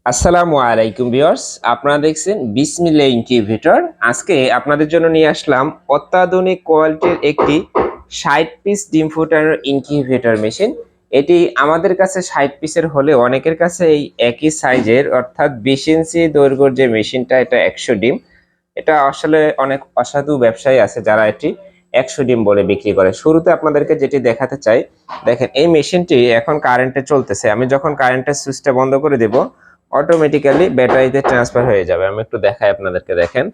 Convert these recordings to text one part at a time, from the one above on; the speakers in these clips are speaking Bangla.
আসসালামু আলাইকুম ভিউয়ার্স, আপনারা দেখছেন বিসমিল্লাহ ইনকিউবেটর। আজকে আপনাদের জন্য নিয়ে আসলাম অত্যাধুনিক কোয়ালিটির একটি 60 পিস ডিম ফুটানোর ইনকিউবেটর মেশিন। এটি আমাদের কাছে 60 পিসের হলেও অনেকের কাছে এই একই সাইজের অর্থাৎ 20 ইঞ্চি দৈর্ঘ্যের যে মেশিনটা, এটা 100 ডিম। এটা আসলে অনেক অসাধু ব্যবসায়ী আছে যারা এটি 100 ডিম বলে বিক্রি করে। শুরুতে আপনাদেরকে যেটি দেখাতে চাই, দেখেন এই মেশিনটি এখন কারেন্টে চলতেছে। আমি যখন কারেন্টের সুইচটা বন্ধ করে দেব, অটোমেটিক্যালি ব্যাটারিতে ট্রান্সফার হয়ে যাবে। আমি একটু দেখাই আপনাদেরকে, দেখেন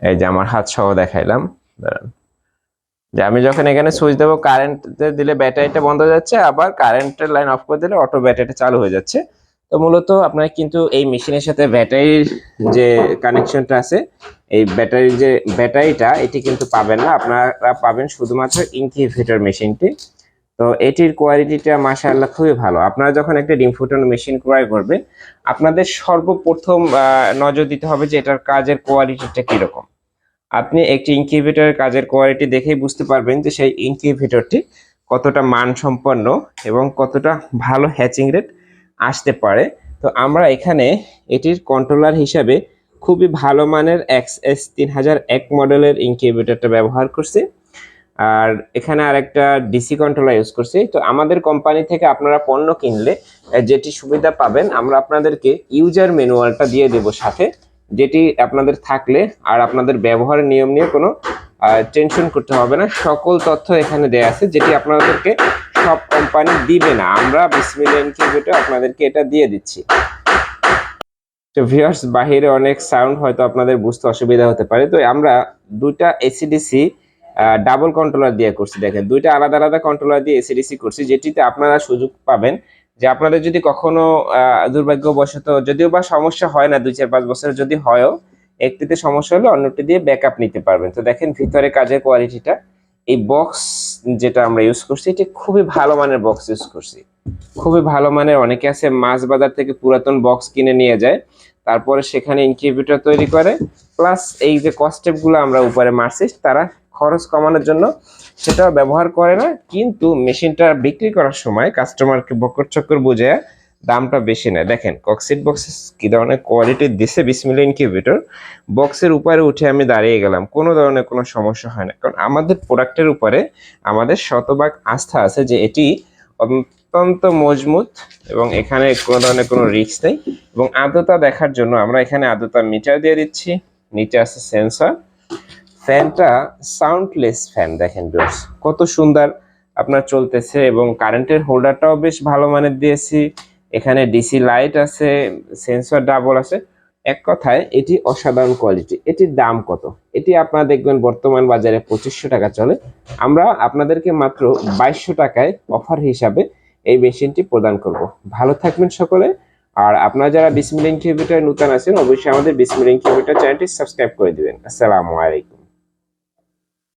এই যে আমার হাত সহ দেখাইলাম। দাঁড়ান, যে আমি যখন এখানে সুইচ দেবো, কারেন্ট দিলে ব্যাটারিটা বন্ধ হয়ে যাচ্ছে, আবার কারেন্টের লাইন অফ করে দিলে অটো ব্যাটারিটা চালু হয়ে যাচ্ছে। তো মূলত আপনারা কিন্তু এই মেশিনের সাথে ব্যাটারির যে কানেকশনটা আছে, এই ব্যাটারির যে ব্যাটারিটা, এটি কিন্তু পাবেন না। আপনারা পাবেন শুধুমাত্র ইনকিউবেটর মেশিনটি। তো এটির কোয়ালিটিটা মাশাআল্লাহ খুবই ভালো। আপনারা যখন একটা ডিম ফুটানো মেশিন ক্রয় করবেন, আপনাদের সর্বপ্রথম নজর দিতে হবে যে এটার কাজের কোয়ালিটিটা কিরকম। আপনি একটি ইনকিউবেটরের কাজের কোয়ালিটি দেখেই বুঝতে পারবেন যে সেই ইনকিউবেটরটি কতটা মানসম্পন্ন এবং কতটা ভালো হ্যাচিং রেট আসতে পারে। তো আমরা এখানে এটির কন্ট্রোলার হিসাবে খুবই ভালো মানের XS3001 মডেলের ইনকিউবেটরটা ব্যবহার করছি। আর এখানে আরেকটা ডিসি কন্ট্রোলার ইউজ করছি। তো আমাদের কোম্পানি থেকে আপনারা পণ্য কিনলে যেটি সুবিধা পাবেন, আমরা আপনাদেরকে ইউজার ম্যানুয়ালটা দিয়ে দেব সাথে, যেটি আপনাদের থাকলে আর আপনাদের ব্যবহারের নিয়ম নিয়ে কোনো টেনশন করতে হবে না। সকল তথ্য এখানে দেয়া আছে, যেটি আপনাদেরকে সব কোম্পানি দিবে না। আমরা বিসমিল্লাহ ইনকিউবেটর আপনাদেরকে এটা দিয়ে দিচ্ছি। তো ভিউয়ার্স, বাহিরে অনেক সাউন্ড হয়তো আপনাদের বুঝতে অসুবিধা হতে পারে। তো আমরা দুইটা এসিডিসি ডাবল কন্ট্রোলার দিয়ে করছি। দেখেন, দুইটা আলাদা আলাদা কন্ট্রোলার দিয়ে এসিডিসি করছি, যেটিতে আপনারা সুযোগ পাবেন যে আপনাদের যদি কখনো দুর্ভাগ্যবশত, যদিও বা সমস্যা হয় না, 2-4-5 বছর যদি হয়ও, একটিতে সমস্যা হলে অন্যটি দিয়ে ব্যাকআপ নিতে পারবেন। তো দেখেন ভিতরে কাজের কোয়ালিটিটা। এই বক্স যেটা আমরা ইউজ করছি, এটি খুবই ভালো মানের বক্স ইউজ করছি, খুবই ভালো মানের। অনেকে আছে মাছ বাজার থেকে পুরাতন বক্স কিনে নিয়ে যায়, তারপরে সেখানে ইনকিউবেটর তৈরি করে, প্লাস এই যে কস্টেপ গুলো আমরা উপরে মারছি, তারা খরচ কমানোর জন্য সেটাও ব্যবহার করে না। কিন্তু মেশিনটা বিক্রি করার সময় কাস্টমারকে বকর চক্কর বুঝে দামটা বেশি নেয়। দেখেন কক্সিট বক্স কি ধরনের কোয়ালিটি দিছে বিসমিল্লাহ ইনকিউবেটর। বক্সের উপরে উঠে আমি দাঁড়িয়ে গেলাম, কোনো ধরনের কোনো সমস্যা হয় না, কারণ আমাদের প্রোডাক্টের উপরে আমাদের শতভাগ আস্থা আছে যে এটি অত্যন্ত মজবুত এবং এখানে কোনো ধরনের কোনো রিস্ক নেই। এবং আর্দ্রতা দেখার জন্য আমরা এখানে আর্দ্রতা মিটার দিয়ে দিচ্ছি, নিচে আছে সেন্সর। ফ্যানটা সাউন্ডলেস ফ্যান, দেখেন ভিউয়ার্স কত সুন্দর আপনার চলতেছে, এবং কারেন্টের হোল্ডারটাও বেশ ভালো মানের দিয়েছি। এখানে ডিসি লাইট আছে, সেন্সর ডাবল আছে। এক কথায় এটি অসাধারণ কোয়ালিটি। এটির দাম কত? এটি আপনারা দেখবেন বর্তমান বাজারে 2500 টাকা চলে। আমরা আপনাদেরকে মাত্র 2200 টাকায় অফার হিসাবে এই মেশিনটি প্রদান করব। ভালো থাকবেন সকলে। আর আপনারা যারা বিসমিল্লাহ ইনকিউবেটর নতুন আছেন, অবশ্যই আমাদের বিসমিল্লাহ ইনকিউবেটর চ্যানেলটি সাবস্ক্রাইব করে দিবেন। আসসালামু আলাইকুম।